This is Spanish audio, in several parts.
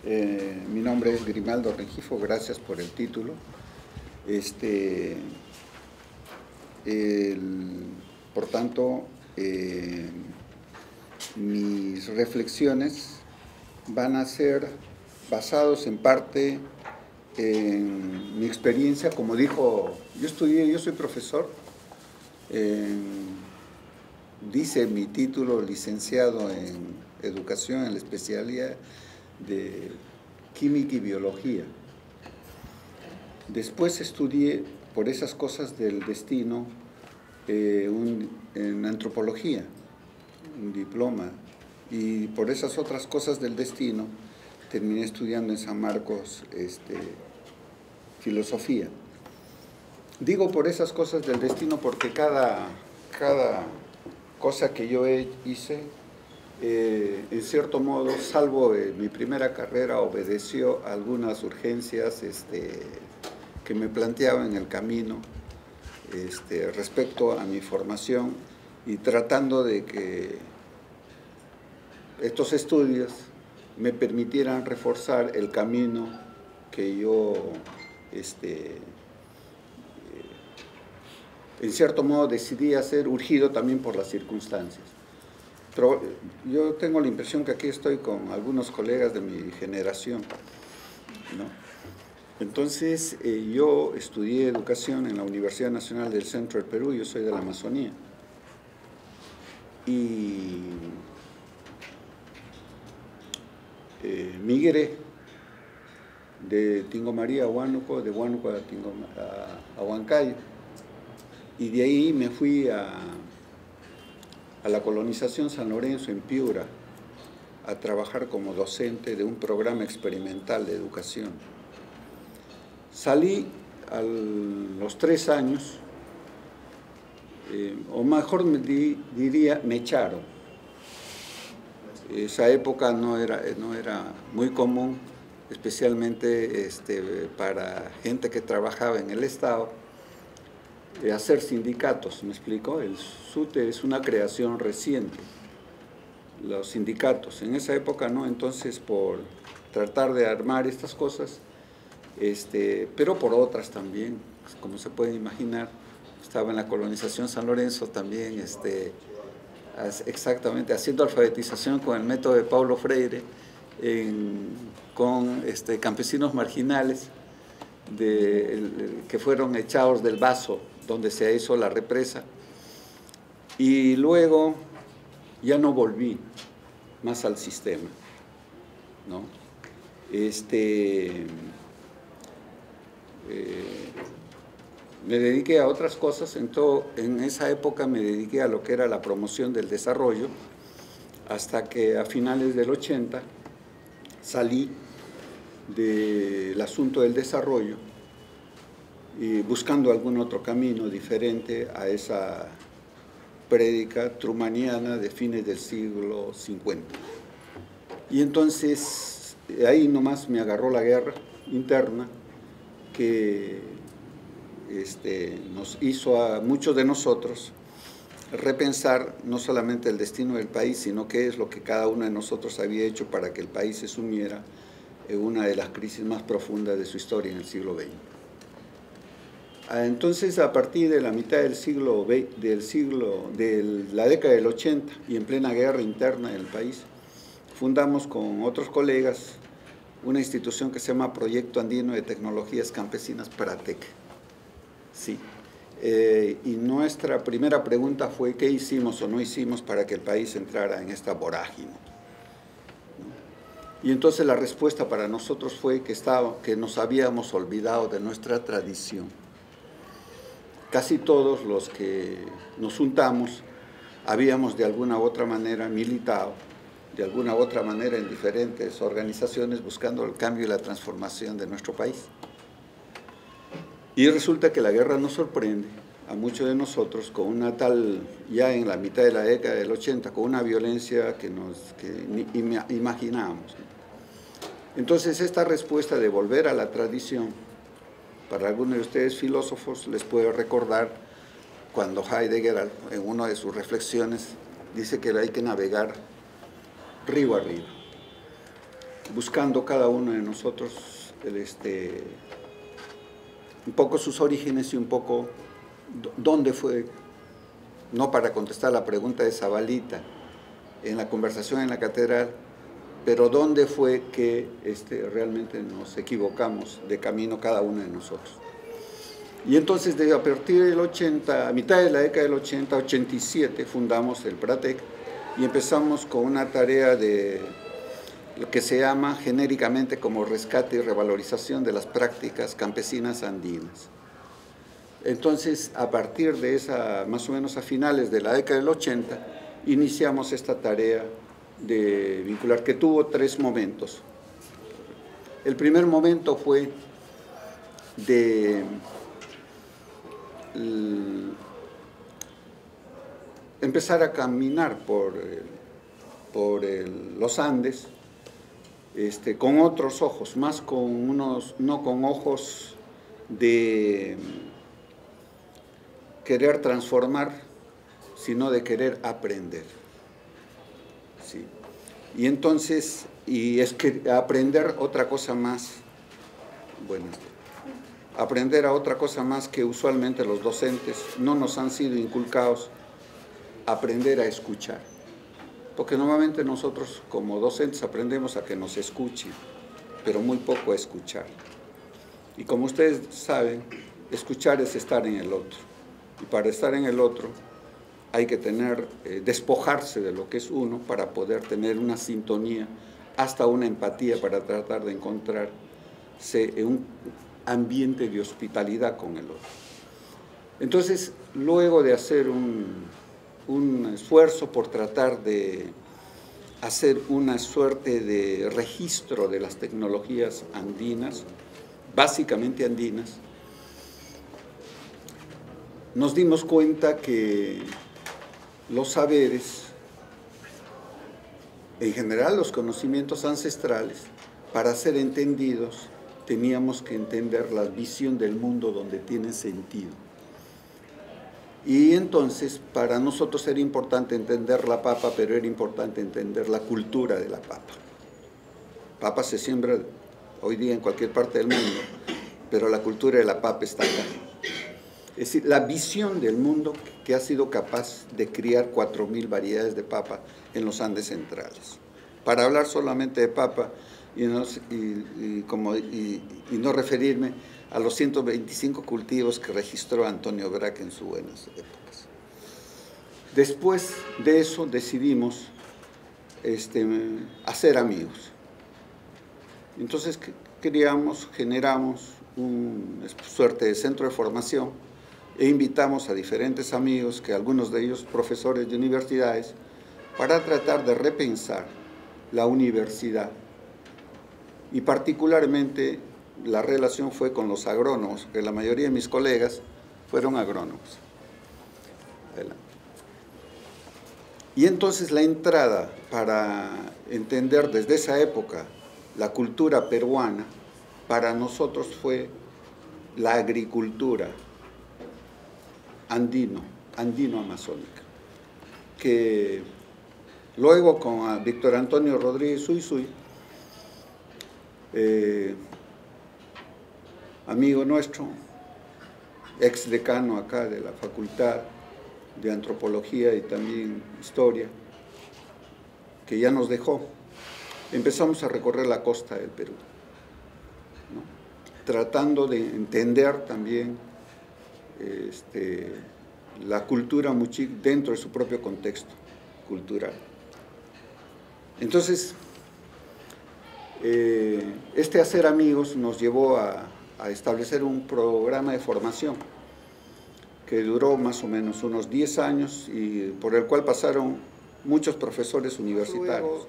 Mi nombre es Grimaldo Rengifo, gracias por el título. Por tanto, mis reflexiones van a ser basados en parte en mi experiencia, como dijo, yo soy profesor, dice mi título, licenciado en educación en la especialidad de química y biología. Después estudié, por esas cosas del destino, en antropología, un diploma, y por esas otras cosas del destino terminé estudiando en San Marcos filosofía. Digo por esas cosas del destino porque cada cosa que yo hice, en cierto modo, salvo mi primera carrera, obedeció a algunas urgencias que me planteaba en el camino respecto a mi formación, y tratando de que estos estudios me permitieran reforzar el camino que yo en cierto modo decidí hacer, urgido también por las circunstancias. Pero yo tengo la impresión que aquí estoy con algunos colegas de mi generación, ¿no? Entonces, yo estudié educación en la Universidad Nacional del Centro del Perú, yo soy de la Amazonía. Y migré de Tingomaría a Huánuco, de Huánuco a Huancayo, y de ahí me fui a la colonización San Lorenzo en Piura a trabajar como docente de un programa experimental de educación. Salí a los 3 años, o mejor diría, me echaron. Esa época no era muy común, especialmente para gente que trabajaba en el Estado, hacer sindicatos, ¿me explico? El SUTE es una creación reciente, los sindicatos. En esa época no, entonces por tratar de armar estas cosas, pero por otras también, como se pueden imaginar, estaba en la colonización San Lorenzo también, exactamente, haciendo alfabetización con el método de Paulo Freire, con campesinos marginales que fueron echados del Bazo, donde se hizo la represa, y luego ya no volví más al sistema, ¿no? Me dediqué a otras cosas. En esa época me dediqué a lo que era la promoción del desarrollo, hasta que a finales del 80 salí del asunto del desarrollo y buscando algún otro camino diferente a esa prédica trumaniana de fines del siglo 50. Y entonces ahí nomás me agarró la guerra interna que nos hizo a muchos de nosotros repensar no solamente el destino del país, sino qué es lo que cada uno de nosotros había hecho para que el país se sumiera en una de las crisis más profundas de su historia en el siglo XX. Entonces, a partir de la mitad de la década del 80 y en plena guerra interna del país, fundamos con otros colegas una institución que se llama Proyecto Andino de Tecnologías Campesinas, PRATEC. Sí. Y nuestra primera pregunta fue qué hicimos o no hicimos para que el país entrara en esta vorágine, ¿no? Y entonces la respuesta para nosotros fue que nos habíamos olvidado de nuestra tradición. Casi todos los que nos juntamos habíamos de alguna u otra manera militado, de alguna u otra manera en diferentes organizaciones buscando el cambio y la transformación de nuestro país. Y resulta que la guerra nos sorprende a muchos de nosotros con una tal, ya en la mitad de la década del 80, con una violencia que ni imaginábamos. Entonces, esta respuesta de volver a la tradición, para algunos de ustedes filósofos les puedo recordar cuando Heidegger, en una de sus reflexiones, dice que hay que navegar río arriba. buscando cada uno de nosotros un poco sus orígenes y un poco dónde fue, no para contestar la pregunta de Zabalita en la conversación en la catedral, pero dónde fue que realmente nos equivocamos de camino cada uno de nosotros. Y entonces, a partir del 80, a mitad de la década del 80, 87, fundamos el PRATEC y empezamos con una tarea de lo que se llama genéricamente como rescate y revalorización de las prácticas campesinas andinas. Entonces, a partir de esa, más o menos a finales de la década del 80, iniciamos esta tarea de vincular, que tuvo 3 momentos. El primer momento fue de empezar a caminar por los Andes, con otros ojos, más con unos, no con ojos de querer transformar, sino de querer aprender. ¿Sí? Y entonces, y es que aprender otra cosa más, bueno, aprender a otra cosa más que usualmente los docentes no nos han sido inculcados, aprender a escuchar. Porque normalmente nosotros como docentes aprendemos a que nos escuchen, pero muy poco a escuchar. Y como ustedes saben, escuchar es estar en el otro. Y para estar en el otro hay que despojarse de lo que es uno para poder tener una sintonía, hasta una empatía para tratar de encontrarse en un ambiente de hospitalidad con el otro. Entonces, luego de hacer un esfuerzo por tratar de hacer una suerte de registro de las tecnologías andinas, básicamente andinas, nos dimos cuenta que los saberes, en general los conocimientos ancestrales, para ser entendidos, teníamos que entender la visión del mundo donde tiene sentido. Y entonces, para nosotros era importante entender la papa, pero era importante entender la cultura de la papa. Papa se siembra hoy día en cualquier parte del mundo, pero la cultura de la papa está acá. Es decir, la visión del mundo que ha sido capaz de criar 4.000 variedades de papa en los Andes centrales. Para hablar solamente de papa y no referirme a los 125 cultivos que registró Antonio Braque en sus buenas épocas. Después de eso decidimos hacer amigos. Entonces generamos una suerte de centro de formación e invitamos a diferentes amigos, que algunos de ellos profesores de universidades, para tratar de repensar la universidad. Y particularmente la relación fue con los agrónomos, que la mayoría de mis colegas fueron agrónomos. Y entonces la entrada para entender desde esa época la cultura peruana, para nosotros fue la agricultura andino-amazónica, que luego con Víctor Antonio Rodríguez Suisui, amigo nuestro, ex decano acá de la Facultad de Antropología y también Historia, que ya nos dejó, empezamos a recorrer la costa del Perú, ¿no? Tratando de entender también la cultura muchic dentro de su propio contexto cultural. Entonces, hacer amigos nos llevó a establecer un programa de formación que duró más o menos unos 10 años y por el cual pasaron muchos profesores universitarios.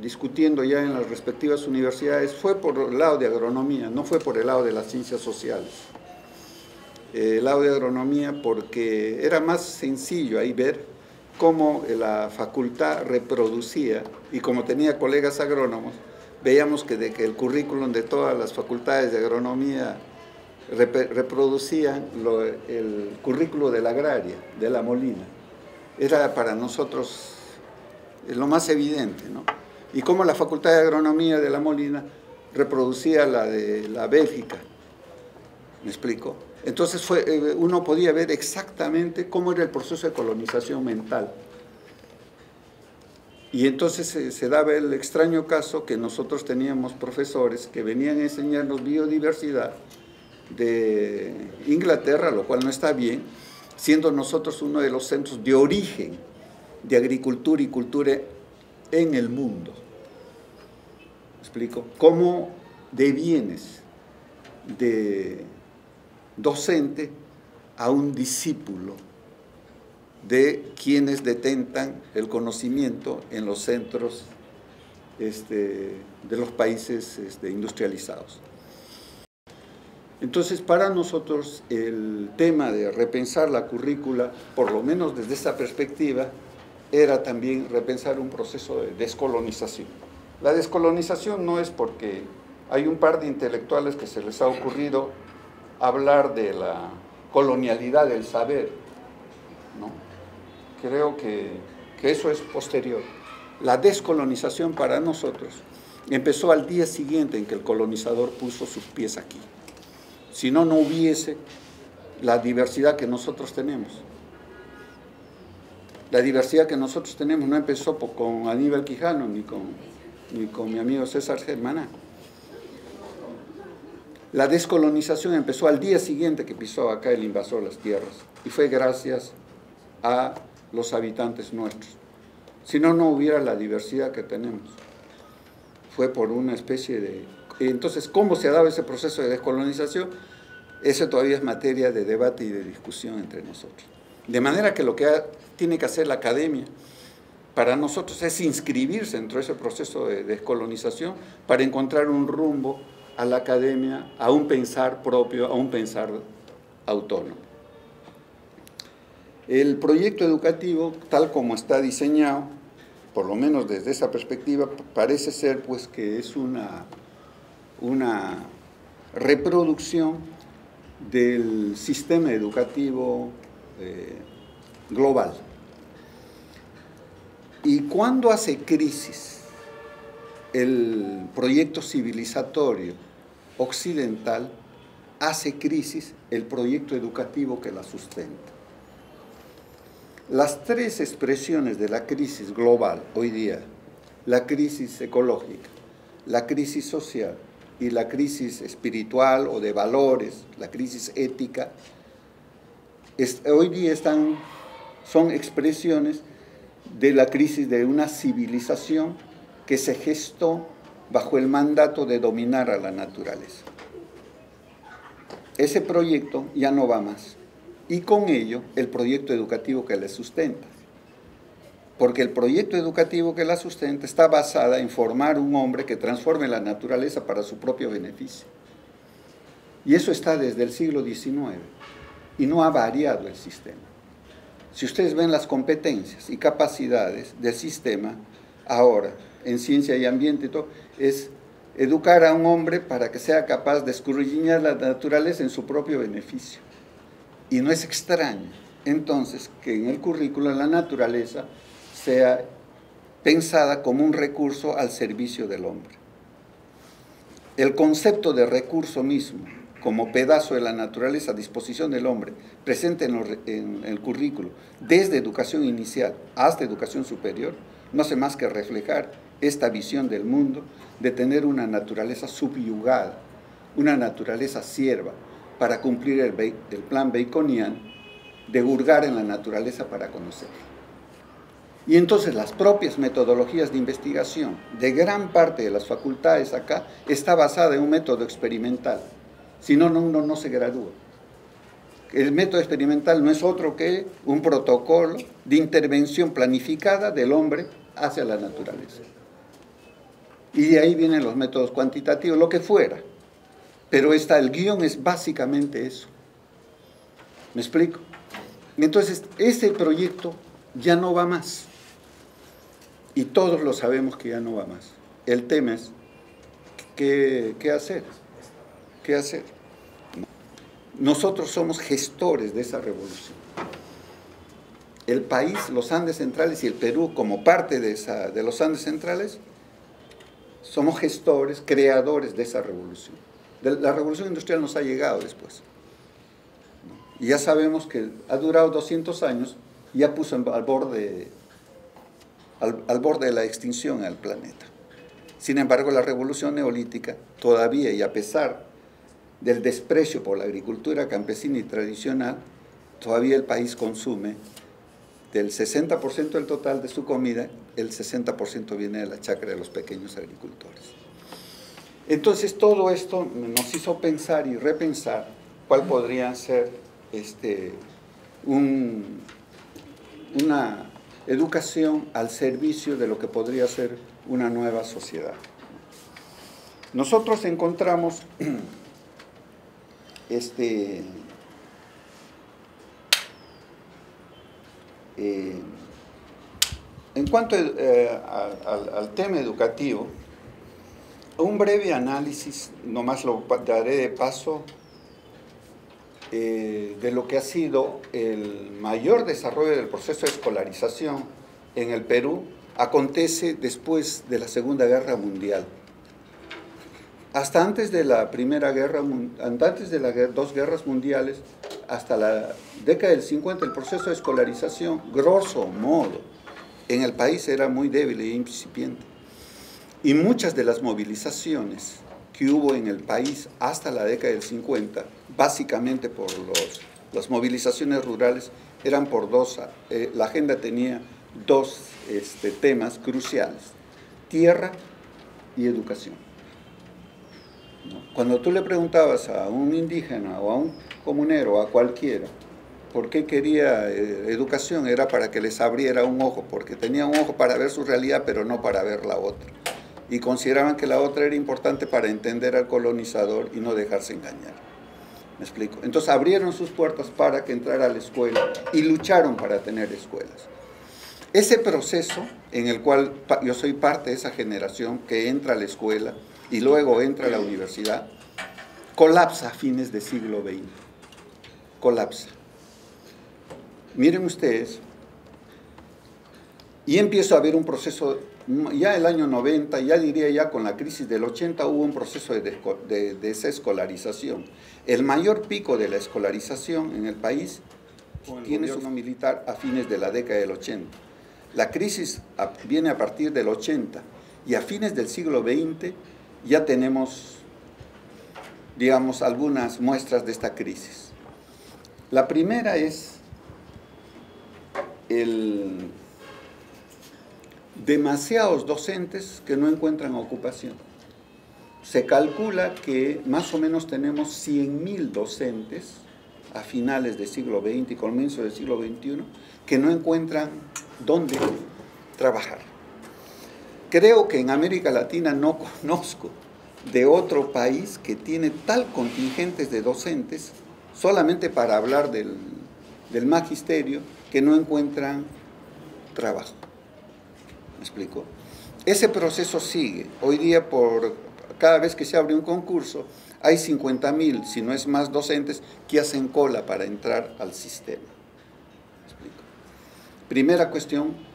Discutiendo ya en las respectivas universidades, fue por el lado de agronomía, no fue por el lado de las ciencias sociales. El lado de agronomía porque era más sencillo ahí ver cómo la facultad reproducía, y como tenía colegas agrónomos, veíamos que el currículum de todas las facultades de agronomía reproducían el currículo de la agraria, de la Molina. Era para nosotros lo más evidente, ¿no? y cómo la Facultad de Agronomía de La Molina reproducía la de la Bélgica. ¿Me explico? Entonces uno podía ver exactamente cómo era el proceso de colonización mental. Y entonces se daba el extraño caso que nosotros teníamos profesores que venían a enseñarnos biodiversidad de Inglaterra, lo cual no está bien, siendo nosotros uno de los centros de origen de agricultura y cultura en el mundo. ¿Me explico? Cómo devienes de docente a un discípulo de quienes detentan el conocimiento en los centros de los países industrializados. Entonces, para nosotros el tema de repensar la currícula, por lo menos desde esa perspectiva, era también repensar un proceso de descolonización. La descolonización no es porque hay un par de intelectuales que se les ha ocurrido hablar de la colonialidad del saber, ¿no? Creo que eso es posterior. La descolonización para nosotros empezó al día siguiente en que el colonizador puso sus pies aquí. Si no, no hubiese la diversidad que nosotros tenemos. La diversidad que nosotros tenemos no empezó con Aníbal Quijano ni con mi amigo César Germana. La descolonización empezó al día siguiente que pisó acá el invasor las tierras, y fue gracias a los habitantes nuestros. Si no, no hubiera la diversidad que tenemos. Fue por una especie de... Entonces, ¿cómo se ha dado ese proceso de descolonización? Eso todavía es materia de debate y de discusión entre nosotros. De manera que lo que tiene que hacer la academia para nosotros es inscribirse dentro de ese proceso de descolonización para encontrar un rumbo a la academia, a un pensar propio, a un pensar autónomo. El proyecto educativo, tal como está diseñado, por lo menos desde esa perspectiva, parece ser pues que es una reproducción del sistema educativo global. Y cuando hace crisis el proyecto civilizatorio occidental, hace crisis el proyecto educativo que la sustenta. Las tres expresiones de la crisis global hoy día, la crisis ecológica, la crisis social y la crisis espiritual o de valores, la crisis ética, hoy día son expresiones de la crisis de una civilización que se gestó bajo el mandato de dominar a la naturaleza. Ese proyecto ya no va más. Y con ello, el proyecto educativo que la sustenta. Porque el proyecto educativo que la sustenta está basada en formar un hombre que transforme la naturaleza para su propio beneficio. Y eso está desde el siglo XIX. Y no ha variado el sistema. Si ustedes ven las competencias y capacidades del sistema, ahora, en ciencia y ambiente y todo, es educar a un hombre para que sea capaz de escudriñar la naturaleza en su propio beneficio. Y no es extraño, entonces, que en el currículo la naturaleza sea pensada como un recurso al servicio del hombre. El concepto de recurso mismo, como pedazo de la naturaleza a disposición del hombre, presente en el currículo, desde educación inicial hasta educación superior, no hace más que reflejar esta visión del mundo de tener una naturaleza subyugada, una naturaleza sierva, para cumplir el plan baconiano de hurgar en la naturaleza para conocerla. Y entonces las propias metodologías de investigación de gran parte de las facultades acá está basada en un método experimental. Si no, uno no se gradúa. El método experimental no es otro que un protocolo de intervención planificada del hombre hacia la naturaleza. Y de ahí vienen los métodos cuantitativos, lo que fuera. Pero el guión es básicamente eso. ¿Me explico? Entonces, ese proyecto ya no va más. Y todos lo sabemos que ya no va más. El tema es, ¿qué hacer? ¿Qué hacer? Nosotros somos gestores de esa revolución. El país, los Andes centrales y el Perú, como parte de los Andes centrales, somos gestores, creadores de esa revolución. La revolución industrial nos ha llegado después. Y ya sabemos que ha durado 200 años y ya puso al borde de la extinción al planeta. Sin embargo, la revolución neolítica todavía, y a pesar del desprecio por la agricultura campesina y tradicional, todavía el país consume del 60% del total de su comida, el 60% viene de la chacra de los pequeños agricultores. Entonces todo esto nos hizo pensar y repensar cuál podría ser una educación al servicio de lo que podría ser una nueva sociedad. Nosotros encontramos en cuanto al tema educativo, un breve análisis, nomás lo daré de paso, de lo que ha sido el mayor desarrollo del proceso de escolarización en el Perú, acontece después de la Segunda Guerra Mundial. Hasta antes de la Primera Guerra, antes de las dos guerras mundiales, hasta la década del 50, el proceso de escolarización, grosso modo, en el país era muy débil e incipiente. Y muchas de las movilizaciones que hubo en el país hasta la década del 50, básicamente por las movilizaciones rurales, eran por dos, la agenda tenía dos temas cruciales: tierra y educación. Cuando tú le preguntabas a un indígena o a un comunero o a cualquiera por qué quería educación, era para que les abriera un ojo, porque tenía un ojo para ver su realidad, pero no para ver la otra. Y consideraban que la otra era importante para entender al colonizador y no dejarse engañar. ¿Me explico? Entonces abrieron sus puertas para que entrara a la escuela y lucharon para tener escuelas. Ese proceso, en el cual yo soy parte de esa generación que entra a la escuela y luego entra a la universidad, colapsa a fines del siglo XX. Colapsa. Miren ustedes, y empieza a haber un proceso, ya el año 90, ya diría ya con la crisis del 80, hubo un proceso de desescolarización. El mayor pico de la escolarización en el país tiene su gobierno militar a fines de la década del 80. La crisis viene a partir del 80 y a fines del siglo XX ya tenemos, digamos, algunas muestras de esta crisis. La primera es demasiados docentes que no encuentran ocupación. Se calcula que más o menos tenemos 100.000 docentes a finales del siglo XX y comienzo del siglo XXI que no encuentran dónde trabajar. Creo que en América Latina no conozco de otro país que tiene tal contingentes de docentes, solamente para hablar del magisterio, que no encuentran trabajo. ¿Me explico? Ese proceso sigue. Hoy día, cada vez que se abre un concurso, hay 50.000, si no es más, docentes que hacen cola para entrar al sistema. ¿Me explico? Primera cuestión,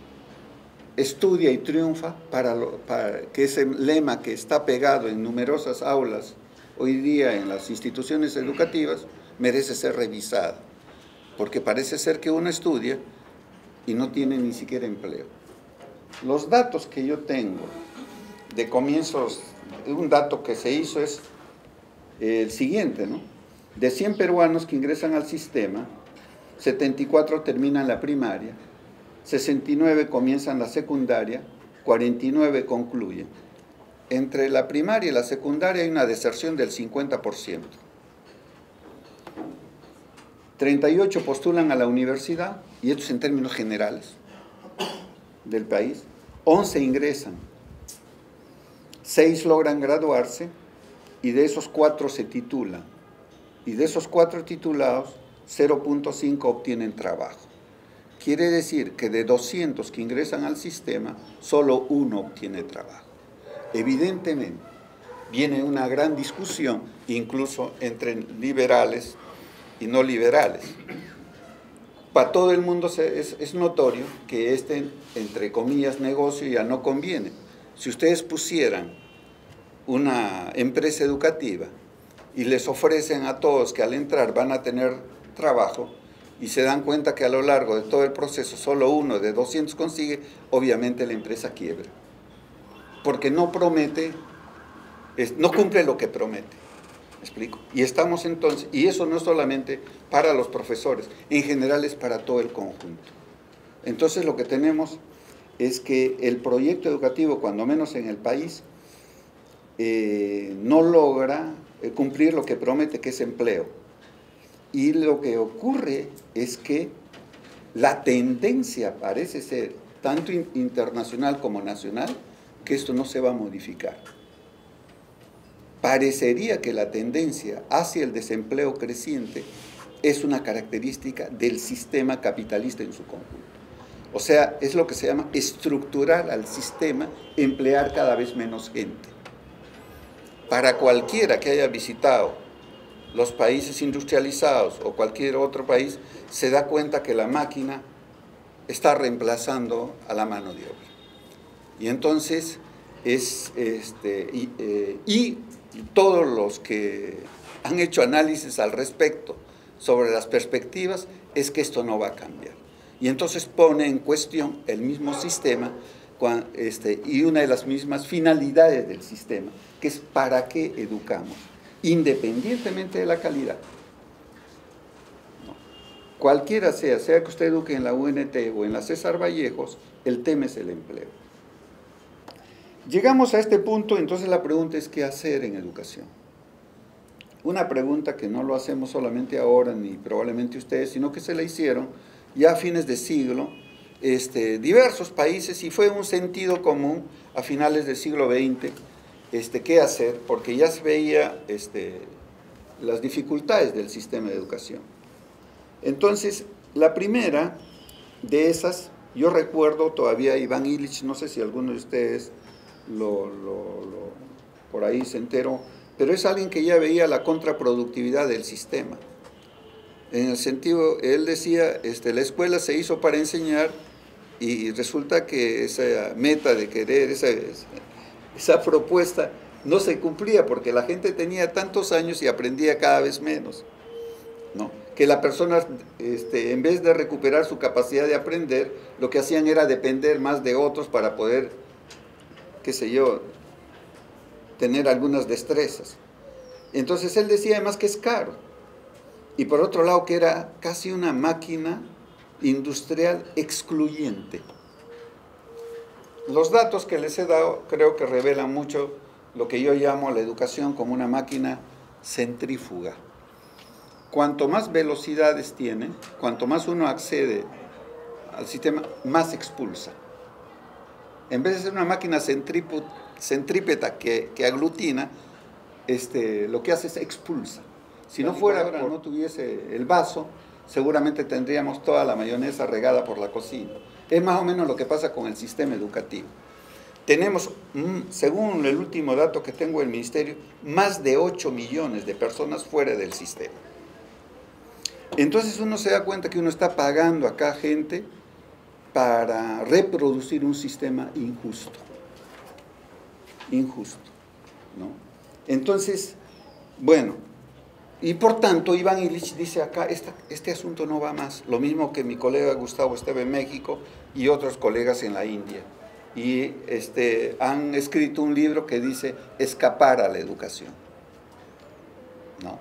estudia y triunfa, para que ese lema que está pegado en numerosas aulas hoy día en las instituciones educativas merece ser revisado, porque parece ser que uno estudia y no tiene ni siquiera empleo. Los datos que yo tengo de comienzos, un dato que se hizo es el siguiente, ¿no? De 100 peruanos que ingresan al sistema, 74 terminan la primaria, 69 comienzan la secundaria, 49 concluyen. Entre la primaria y la secundaria hay una deserción del 50%. 38 postulan a la universidad, y esto es en términos generales del país. 11 ingresan, 6 logran graduarse, y de esos 4 se titulan. Y de esos 4 titulados, 0.5 obtienen trabajo. Quiere decir que de 200 que ingresan al sistema, solo 1 obtiene trabajo. Evidentemente, viene una gran discusión, incluso entre liberales y no liberales. Para todo el mundo es notorio que entre comillas, negocio ya no conviene. Si ustedes pusieran una empresa educativa y les ofrecen a todos que al entrar van a tener trabajo y se dan cuenta que a lo largo de todo el proceso solo uno de 200 consigue, obviamente la empresa quiebra. Porque no promete, no cumple lo que promete. ¿Me explico? Y estamos entonces, y eso no es solamente para los profesores, en general es para todo el conjunto. Entonces lo que tenemos es que el proyecto educativo, cuando menos en el país, no logra cumplir lo que promete, que es empleo. Y lo que ocurre es que la tendencia parece ser, tanto internacional como nacional, que esto no se va a modificar. Parecería que la tendencia hacia el desempleo creciente es una característica del sistema capitalista en su conjunto. O sea, es lo que se llama estructurar al sistema, emplear cada vez menos gente. Para cualquiera que haya visitado los países industrializados o cualquier otro país, se da cuenta que la máquina está reemplazando a la mano de obra. Y entonces, y todos los que han hecho análisis al respecto sobre las perspectivas, es que esto no va a cambiar. Y entonces pone en cuestión el mismo sistema y una de las mismas finalidades del sistema, que es para qué educamos, independientemente de la calidad. ¿No? Cualquiera sea que usted eduque en la UNT o en la César Vallejos, el tema es el empleo. Llegamos a este punto, entonces la pregunta es ¿qué hacer en educación? Una pregunta que no lo hacemos solamente ahora, ni probablemente ustedes, sino que se la hicieron ya a fines de siglo, diversos países, y fue un sentido común a finales del siglo XX, qué hacer, porque ya se veía las dificultades del sistema de educación. Entonces, la primera de esas, yo recuerdo todavía a Iván Illich, no sé si alguno de ustedes por ahí se enteró, pero es alguien que ya veía la contraproductividad del sistema. En el sentido, él decía, la escuela se hizo para enseñar y resulta que esa meta de querer, esa propuesta no se cumplía porque la gente tenía tantos años y aprendía cada vez menos, ¿no? Que la persona, en vez de recuperar su capacidad de aprender, lo que hacían era depender más de otros para poder, qué sé yo, tener algunas destrezas. Entonces él decía además que es caro. Y por otro lado que era casi una máquina industrial excluyente. Los datos que les he dado creo que revelan mucho lo que yo llamo la educación como una máquina centrífuga. Cuanto más velocidades tiene, cuanto más uno accede al sistema, más expulsa. En vez de ser una máquina centrípeta que aglutina, lo que hace es expulsa. Si no fuera, no tuviese el vaso, seguramente tendríamos toda la mayonesa regada por la cocina. Es más o menos lo que pasa con el sistema educativo. Tenemos, según el último dato que tengo del Ministerio, más de 8 millones de personas fuera del sistema. Entonces uno se da cuenta que uno está pagando acá gente para reproducir un sistema injusto. Injusto, ¿no? Entonces, bueno, y por tanto Iván Illich dice acá, este asunto no va más, lo mismo que mi colega Gustavo Esteve en México y otros colegas en la India. Y han escrito un libro que dice escapar a la educación, ¿no?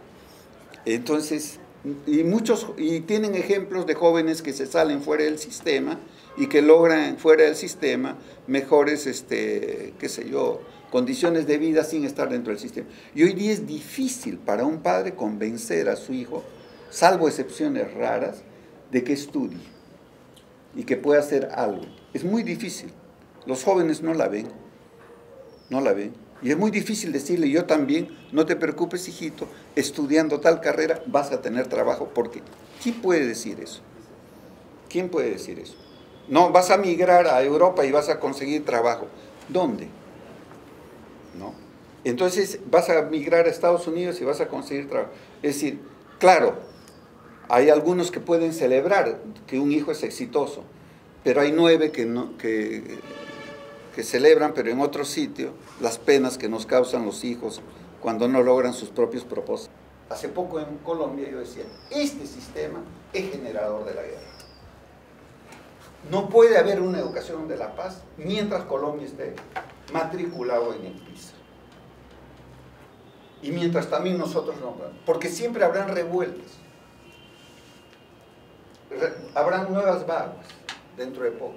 Entonces, y tienen ejemplos de jóvenes que se salen fuera del sistema y que logran fuera del sistema mejores, qué sé yo, condiciones de vida sin estar dentro del sistema. Y hoy día es difícil para un padre convencer a su hijo, salvo excepciones raras, de que estudie y que pueda hacer algo. Es muy difícil. Los jóvenes no la ven. No la ven. Y es muy difícil decirle, yo también, no te preocupes, hijito, estudiando tal carrera vas a tener trabajo. Porque, ¿quién puede decir eso? ¿Quién puede decir eso? No, vas a migrar a Europa y vas a conseguir trabajo. ¿Dónde? ¿No? Entonces vas a migrar a Estados Unidos y vas a conseguir trabajo. Es decir, claro, hay algunos que pueden celebrar que un hijo es exitoso, pero hay 9 que que celebran, pero en otro sitio, las penas que nos causan los hijos cuando no logran sus propios propósitos. Hace poco en Colombia yo decía, este sistema es generador de la guerra. No puede haber una educación de la paz mientras Colombia esté matriculado en el PISA. Y mientras también nosotros no, porque siempre habrán revueltas. Habrán nuevas vagas dentro de poco.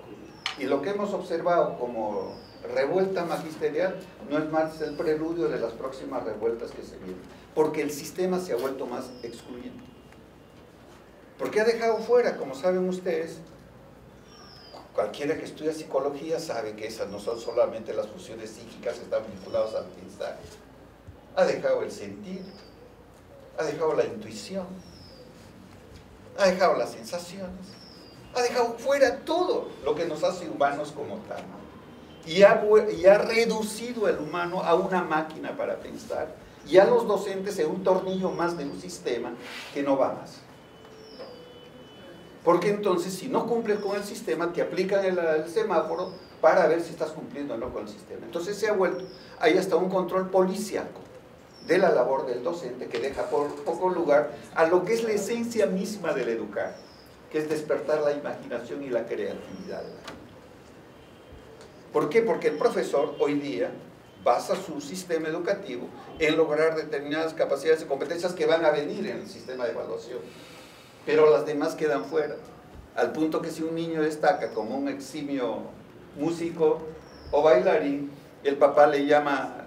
Y lo que hemos observado como revuelta magisterial no es más el preludio de las próximas revueltas que se vienen, porque el sistema se ha vuelto más excluyente. Porque ha dejado fuera, como saben ustedes, cualquiera que estudia psicología sabe que esas no son solamente las funciones psíquicas que están vinculadas al pensar. Ha dejado el sentir, ha dejado la intuición, ha dejado las sensaciones, ha dejado fuera todo lo que nos hace humanos como tal. Y ha reducido al humano a una máquina para pensar y a los docentes en un tornillo más de un sistema que no va más. Porque entonces, si no cumples con el sistema, te aplican el semáforo para ver si estás cumpliendo o no con el sistema. Entonces se ha vuelto, hay hasta un control policíaco de la labor del docente que deja por poco lugar a lo que es la esencia misma del educar, que es despertar la imaginación y la creatividad. ¿Por qué? Porque el profesor hoy día basa su sistema educativo en lograr determinadas capacidades y competencias que van a venir en el sistema de evaluación, pero las demás quedan fuera, al punto que si un niño destaca como un eximio músico o bailarín, el papá le llama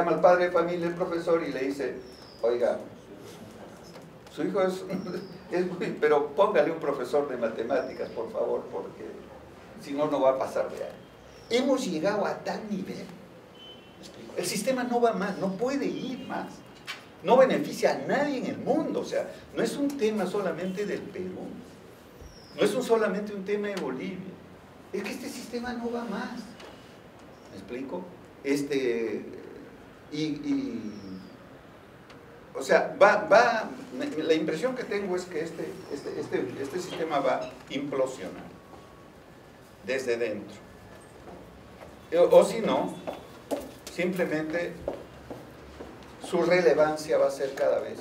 al padre de familia, el profesor, y le dice, oiga, su hijo es muy, pero póngale un profesor de matemáticas, por favor, porque si no, no va a pasar de ahí. Hemos llegado a tal nivel, el sistema no va más, no puede ir más. No beneficia a nadie en el mundo, o sea, no es un tema solamente del Perú, no es solamente un tema de Bolivia, es que este sistema no va más, ¿me explico? O sea, la impresión que tengo es que este sistema va a implosionar desde dentro, o si no, simplemente su relevancia va a ser cada vez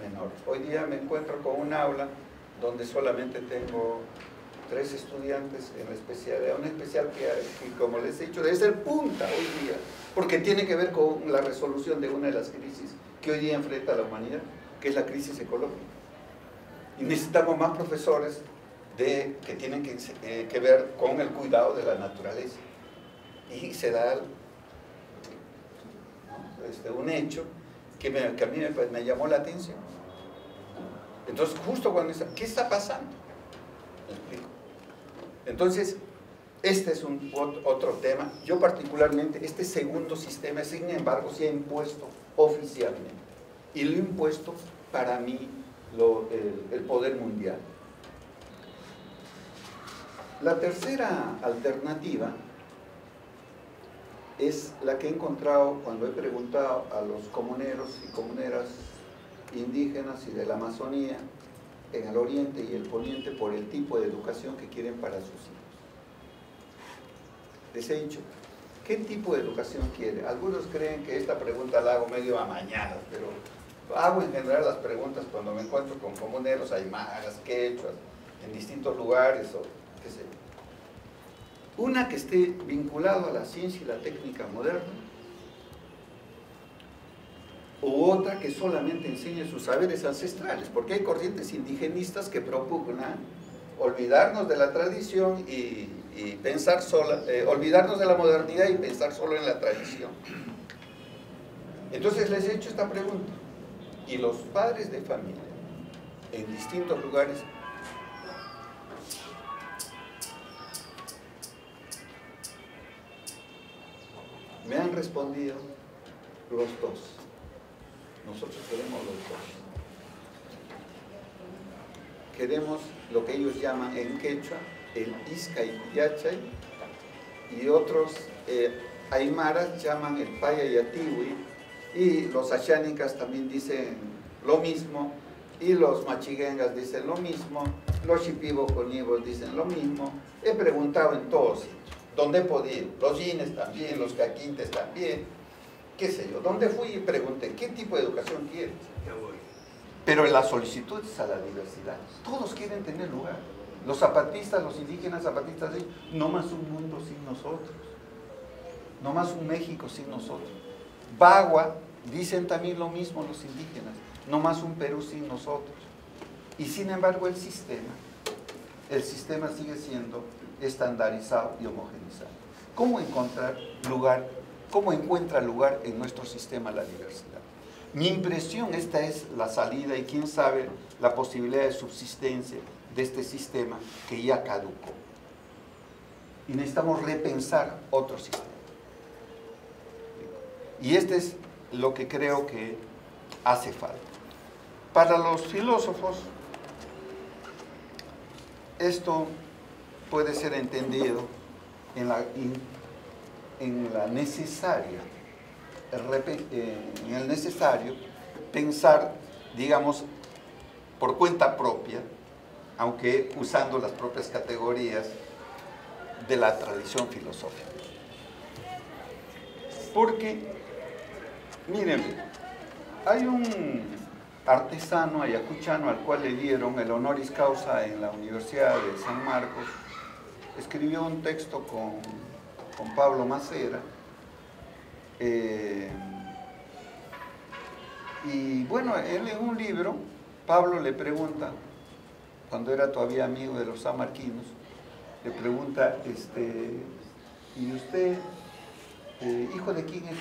menor. Hoy día me encuentro con un aula donde solamente tengo 3 estudiantes en la especialidad, una especial que como les he dicho, debe ser punta hoy día, porque tiene que ver con la resolución de una de las crisis que hoy día enfrenta la humanidad, que es la crisis ecológica. Y necesitamos más profesores que tienen que ver con el cuidado de la naturaleza. Y se da un hecho que a mí me llamó la atención. Entonces, justo cuando dice, ¿qué está pasando? ¿Me explico? Entonces, este es otro tema. Yo particularmente, este segundo sistema, sin embargo, se ha impuesto oficialmente. Y lo ha impuesto para mí el poder mundial. La tercera alternativa es la que he encontrado cuando he preguntado a los comuneros y comuneras indígenas y de la Amazonía, en el oriente y el poniente, por el tipo de educación que quieren para sus hijos. Les he dicho, ¿qué tipo de educación quiere? Algunos creen que esta pregunta la hago medio amañada, pero hago en general las preguntas cuando me encuentro con comuneros, aymaras, quechuas, en distintos lugares o qué sé yo. Una que esté vinculada a la ciencia y la técnica moderna, u otra que solamente enseñe sus saberes ancestrales, porque hay corrientes indigenistas que propugnan olvidarnos de la tradición y pensar olvidarnos de la modernidad y pensar solo en la tradición. Entonces les he hecho esta pregunta, y los padres de familia en distintos lugares me han respondido los dos. Nosotros queremos los dos. Queremos lo que ellos llaman en quechua el Iskay Yachay, y otros aymaras llaman el Paya Yatiwi, y los achánicas también dicen lo mismo, y los machiguengas dicen lo mismo, los shipibo conibos dicen lo mismo. He preguntado en todos sitios. donde he podido, los Gines también, los Caquintes también, qué sé yo, donde fui y pregunté, ¿qué tipo de educación quieres? Pero la solicitud es a la diversidad, todos quieren tener lugar, los zapatistas, los indígenas zapatistas, no más un mundo sin nosotros, no más un México sin nosotros. Bagua, dicen también lo mismo los indígenas, no más un Perú sin nosotros. Y sin embargo el sistema sigue siendo estandarizado y homogeneizado. ¿Cómo encontrar lugar, cómo encuentra lugar en nuestro sistema la diversidad? Mi impresión, esta es la salida y quién sabe la posibilidad de subsistencia de este sistema que ya caducó. Y necesitamos repensar otro sistema. Y este es lo que creo que hace falta. Para los filósofos, esto puede ser entendido en el necesario pensar, digamos, por cuenta propia, aunque usando las propias categorías de la tradición filosófica. Porque, miren, hay un artesano ayacuchano al cual le dieron el honoris causa en la Universidad de San Marcos, escribió un texto con Pablo Macera, y bueno, él en un libro, Pablo le pregunta, cuando era todavía amigo de los sanmarquinos, le pregunta, ¿y usted, hijo de quién es?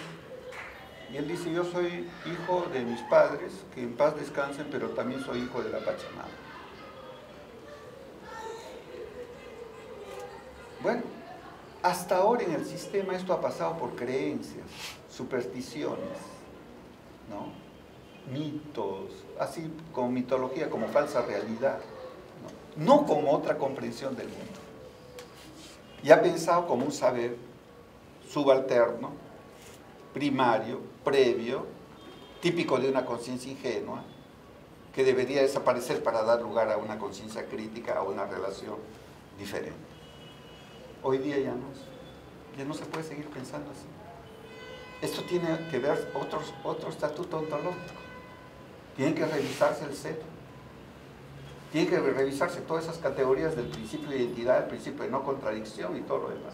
Y él dice, yo soy hijo de mis padres, que en paz descansen, pero también soy hijo de la Pachamama. Bueno, hasta ahora en el sistema esto ha pasado por creencias, supersticiones, ¿no? Mitos, así como mitología, como falsa realidad, no como otra comprensión del mundo. Y ha pensado como un saber subalterno, primario, previo, típico de una conciencia ingenua, que debería desaparecer para dar lugar a una conciencia crítica, a una relación diferente. Hoy día ya no se puede seguir pensando así. Esto tiene que ver otro estatuto ontológico. Tiene que revisarse el ser. Tiene que revisarse todas esas categorías del principio de identidad, el principio de no contradicción y todo lo demás.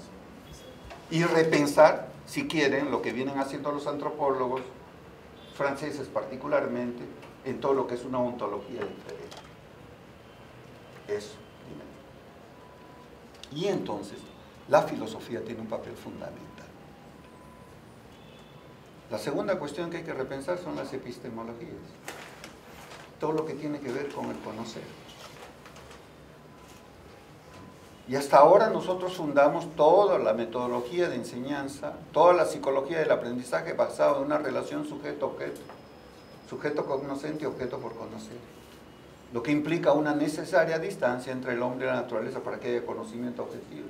Y repensar, si quieren, lo que vienen haciendo los antropólogos, franceses particularmente, en todo lo que es una ontología diferente. Eso, primero. Y entonces, la filosofía tiene un papel fundamental. La segunda cuestión que hay que repensar son las epistemologías. Todo lo que tiene que ver con el conocer. Y hasta ahora nosotros fundamos toda la metodología de enseñanza, toda la psicología del aprendizaje basada en una relación sujeto-objeto, sujeto cognoscente y objeto por conocer, lo que implica una necesaria distancia entre el hombre y la naturaleza para que haya conocimiento objetivo.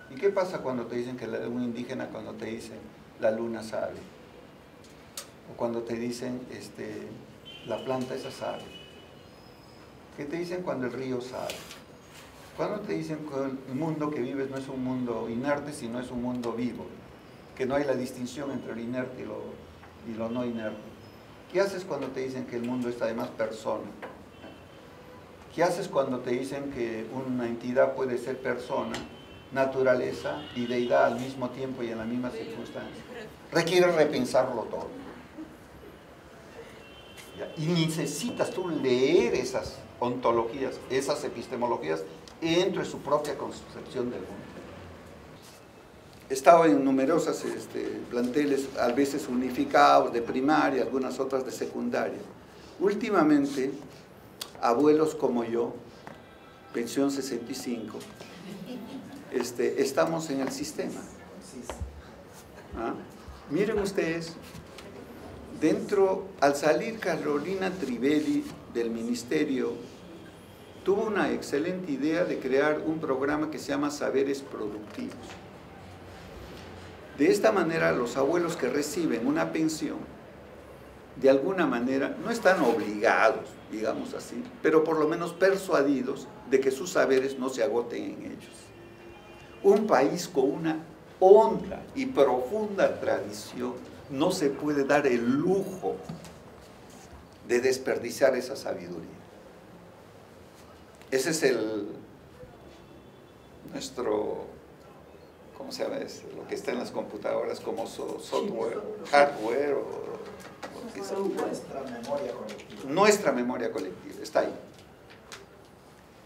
¿Y qué pasa cuando te dicen que un indígena, cuando te dicen la luna sabe? O cuando te dicen la planta esa sabe? ¿Qué te dicen cuando el río sabe? Cuando te dicen que el mundo que vives no es un mundo inerte, sino es un mundo vivo, que no hay la distinción entre lo inerte y lo no inerte. ¿Qué haces cuando te dicen que el mundo es además persona? ¿Qué haces cuando te dicen que una entidad puede ser persona, naturaleza y deidad al mismo tiempo y en la misma circunstancia? Requiere repensarlo todo. Y necesitas tú leer esas ontologías, esas epistemologías, entre su propia concepción del mundo. He estado en numerosas planteles, a veces unificados, de primaria, algunas otras de secundaria. Últimamente, abuelos como yo, pensión 65, estamos en el sistema. ¿Ah? Miren ustedes, al salir Carolina Trivelli del ministerio, tuvo una excelente idea de crear un programa que se llama Saberes Productivos. De esta manera, los abuelos que reciben una pensión, de alguna manera, no están obligados, digamos así, pero por lo menos persuadidos de que sus saberes no se agoten en ellos. Un país con una honda y profunda tradición no se puede dar el lujo de desperdiciar esa sabiduría. Ese es nuestro, ¿cómo se llama? Es lo que está en las computadoras como software, hardware o nuestra memoria colectiva. Nuestra memoria colectiva, está ahí.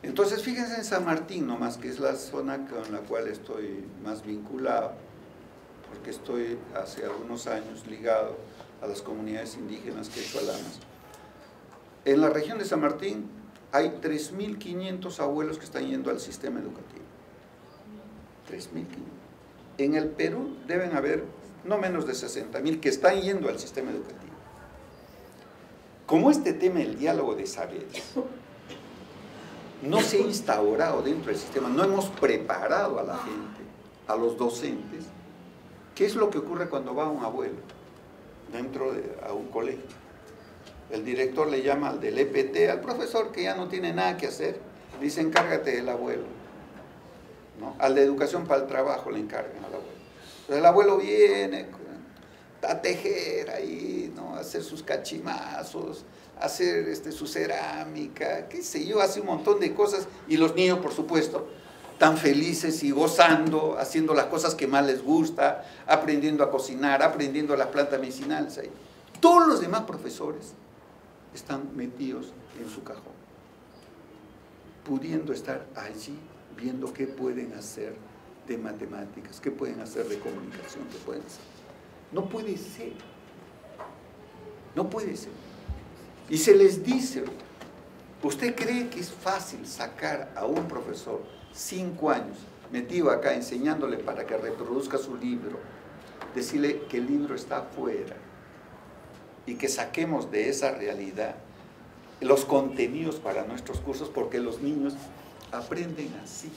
Entonces, fíjense en San Martín nomás, que es la zona con la cual estoy más vinculado, porque estoy hace algunos años ligado a las comunidades indígenas quechualanas. En la región de San Martín hay 3.500 abuelos que están yendo al sistema educativo. 3.500. En el Perú deben haber no menos de 60.000 que están yendo al sistema educativo. Como este tema del diálogo de saberes no se ha instaurado dentro del sistema, no hemos preparado a la gente, a los docentes, ¿qué es lo que ocurre cuando va un abuelo a un colegio? El director le llama al del EPT, al profesor que ya no tiene nada que hacer, le dice encárgate del abuelo, ¿no? Al de educación para el trabajo le encargan al abuelo. Entonces el abuelo viene a tejer ahí, ¿no? A hacer sus cachimazos, a hacer su cerámica, qué sé yo, hace un montón de cosas, y los niños, por supuesto, tan felices y gozando, haciendo las cosas que más les gusta, aprendiendo a cocinar, aprendiendo las plantas medicinales ahí. Todos los demás profesores están metidos en su cajón, pudiendo estar allí viendo qué pueden hacer de matemáticas, qué pueden hacer de comunicación, qué pueden hacer. No puede ser. No puede ser. Y se les dice, ¿usted cree que es fácil sacar a un profesor 5 años metido acá enseñándole para que reproduzca su libro, decirle que el libro está afuera y que saquemos de esa realidad los contenidos para nuestros cursos, porque los niños aprenden así?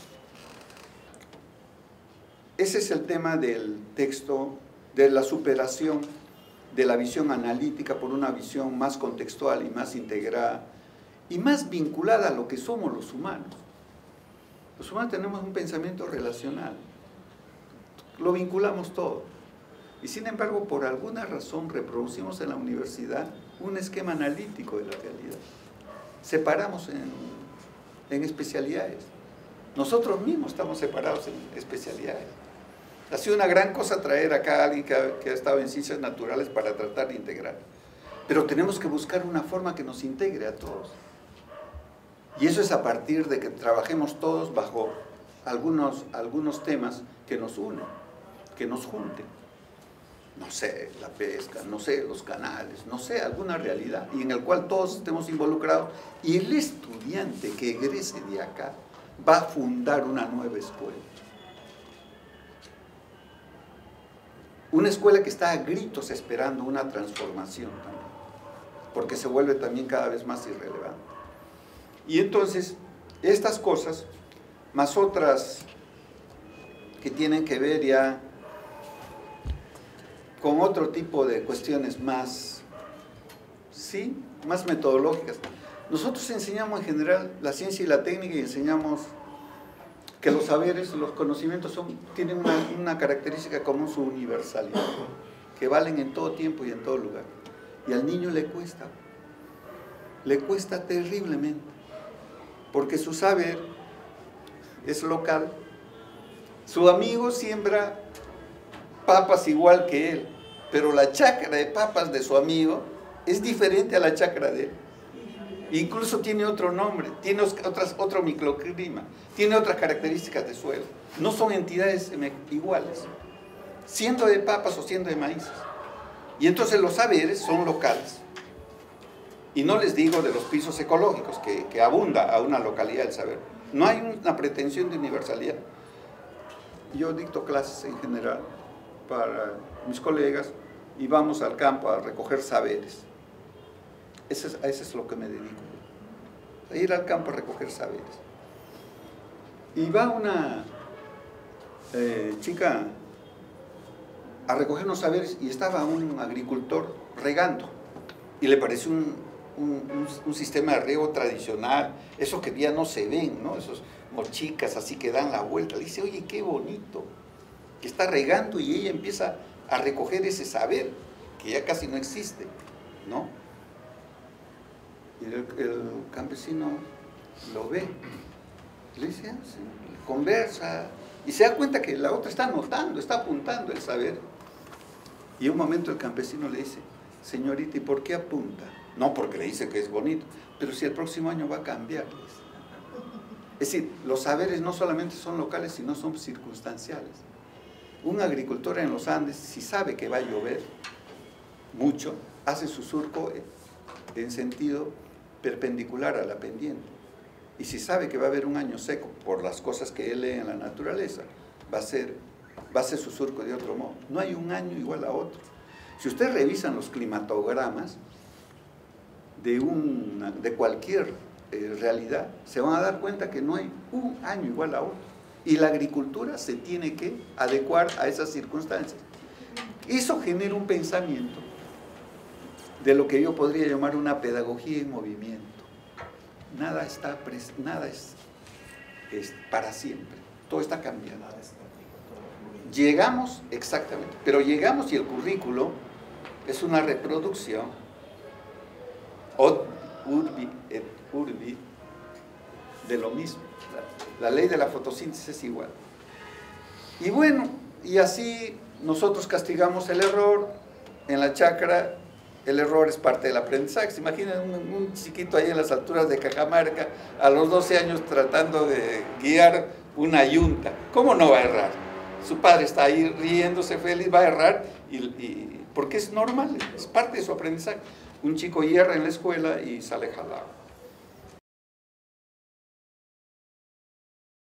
Ese es el tema del texto, de la superación de la visión analítica por una visión más contextual y más integrada y más vinculada a lo que somos los humanos. Los humanos tenemos un pensamiento relacional, lo vinculamos todo. Y sin embargo, por alguna razón reproducimos en la universidad un esquema analítico de la realidad. Separamos en especialidades. Nosotros mismos estamos separados en especialidades. Ha sido una gran cosa traer acá a alguien que ha estado en ciencias naturales para tratar de integrar. Pero tenemos que buscar una forma que nos integre a todos. Y eso es a partir de que trabajemos todos bajo algunos temas que nos unen, que nos junten. No sé, la pesca, no sé, los canales, no sé, alguna realidad, y en el cual todos estemos involucrados. Y el estudiante que egrese de acá va a fundar una nueva escuela. Una escuela que está a gritos esperando una transformación también, porque se vuelve también cada vez más irrelevante. Y entonces, estas cosas, más otras que tienen que ver ya con otro tipo de cuestiones más, ¿sí?, más metodológicas. Nosotros enseñamos en general la ciencia y la técnica y enseñamos que los saberes, los conocimientos tienen una característica común, su universalidad, que valen en todo tiempo y en todo lugar. Y al niño le cuesta terriblemente, porque su saber es local. Su amigo siembra papas igual que él, pero la chacra de papas de su amigo es diferente a la chacra de él. Incluso tiene otro nombre, tiene otro microclima, tiene otras características de suelo. No son entidades iguales, siendo de papas o siendo de maíz. Y entonces los saberes son locales. Y no les digo de los pisos ecológicos, que abunda a una localidad el saber. No hay una pretensión de universalidad. Yo dicto clases en general para mis colegas y vamos al campo a recoger saberes. A eso es lo que me dedico, a ir al campo a recoger saberes. Y va una chica a recoger unos saberes y estaba un agricultor regando y le pareció un sistema de riego tradicional, eso que ya no se ven, ¿no? Esos chicas así que dan la vuelta. Le dice, oye, qué bonito, que está regando, y ella empieza a recoger ese saber que ya casi no existe, ¿no? Y el campesino lo ve, le dice, ah, sí, conversa, y se da cuenta que la otra está anotando, está apuntando el saber. Y un momento el campesino le dice, señorita, ¿y por qué apunta? No porque le dice que es bonito, pero si el próximo año va a cambiar. Es decir, los saberes no solamente son locales, sino son circunstanciales. Un agricultor en los Andes, si sabe que va a llover mucho, hace su surco en sentido perpendicular a la pendiente. Y si sabe que va a haber un año seco, por las cosas que él lee en la naturaleza, va a hacer su surco de otro modo. No hay un año igual a otro. Si ustedes revisan los climatogramas de cualquier realidad, se van a dar cuenta que no hay un año igual a otro. Y la agricultura se tiene que adecuar a esas circunstancias. Eso genera un pensamiento de lo que yo podría llamar una pedagogía en movimiento. Nada es para siempre, todo está cambiando. Llegamos, exactamente, pero llegamos y el currículo es una reproducción od urbi et urbi de lo mismo. La ley de la fotosíntesis es igual. Y bueno, y así nosotros castigamos el error. En la chacra el error es parte del aprendizaje. ¿Se imaginan un chiquito ahí en las alturas de Cajamarca a los 12 años tratando de guiar una yunta? ¿Cómo no va a errar? Su padre está ahí riéndose feliz, va a errar porque es normal, es parte de su aprendizaje. Un chico hierra en la escuela y sale jalado.